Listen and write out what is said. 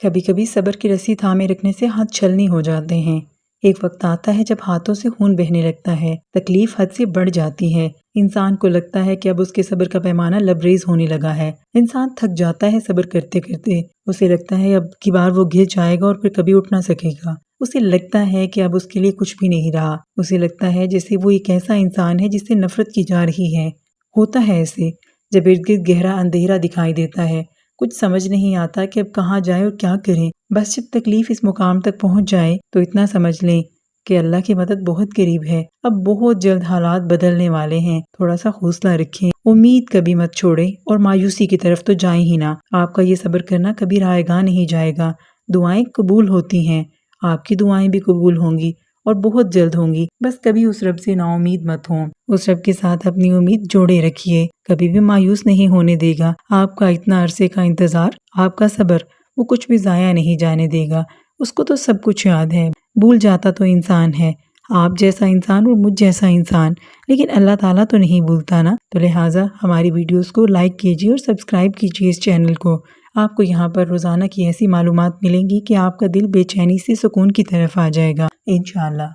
کبھی کبھی صبر کی رسی تھامے رکھنے سے ہاتھ چھلنی ہو جاتے ہیں۔ ایک وقت آتا ہے جب ہاتھوں سے خون بہنے لگتا ہے، تکلیف حد سے بڑھ جاتی ہے، انسان کو لگتا ہے کہ اب اس کے صبر کا پیمانہ لبریز ہونے لگا ہے۔ انسان تھک جاتا ہے صبر کرتے کرتے، اسے لگتا ہے اب کی بار وہ گر جائے گا اور پھر کبھی اٹھ نہ سکے گا۔ اسے لگتا ہے کہ اب اس کے لیے کچھ بھی نہیں رہا۔ اسے لگتا ہے جیسے وہ ایک ایسا انسان ہے جس سے نفرت کی جا رہی ہے۔ ہوتا ہے ایسے جب ارد گرد گہرا اندھیرا دکھائی دیتا ہے، کچھ سمجھ نہیں آتا کہ اب کہاں جائیں اور کیا کریں۔ بس جب تکلیف اس مقام تک پہنچ جائے تو اتنا سمجھ لیں کہ اللہ کی مدد بہت قریب ہے، اب بہت جلد حالات بدلنے والے ہیں۔ تھوڑا سا حوصلہ رکھیں، امید کبھی مت چھوڑیں اور مایوسی کی طرف تو جائیں ہی نہ۔ آپ کا یہ صبر کرنا کبھی رائے گاہ نہیں جائے گا۔ دعائیں قبول ہوتی ہیں، آپ کی دعائیں بھی قبول ہوں گی اور بہت جلد ہوں گی۔ بس کبھی اس رب سے نا امید مت ہوں، اس رب کے ساتھ اپنی امید جوڑے رکھیے، کبھی بھی مایوس نہیں ہونے دے گا۔ آپ کا اتنا عرصے کا انتظار، آپ کا صبر، وہ کچھ بھی ضائع نہیں جانے دے گا۔ اس کو تو سب کچھ یاد ہے، بھول جاتا تو انسان ہے، آپ جیسا انسان اور مجھ جیسا انسان، لیکن اللہ تعالیٰ تو نہیں بھولتا نا۔ تو لہٰذا ہماری ویڈیوز کو لائک کیجیے اور سبسکرائب کیجیے اس چینل کو۔ آپ کو یہاں پر روزانہ کی ایسی معلومات ملیں گی کہ آپ کا دل بے چینی سے سکون کی طرف آ جائے گا انشاءاللہ۔